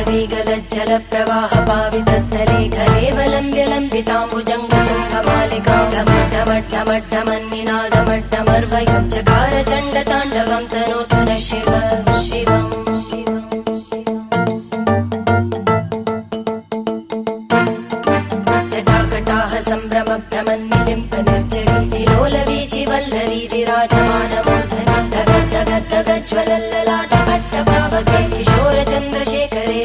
वेगलज्जल प्रवाह पावितस्थले खलेवलम्ब्य लम्बिताम्बुजङ्गतुङ्गमालिकां ढमड्ढमड्ढमड्ढमन्निनादमड्ढमर्वयं चकार चण्डताण्डवं तनोतु नः शिव शिवम् जटाकटाह सम्भ्रम भ्रमन्निलिम्ब निर्जरी विलोलवीचि वल्लरी विराजमानमूर्धनि धगद्धगद्धगज्ज्वलल्ललाट कट्टपावके किशोर चन्द्रशेखरे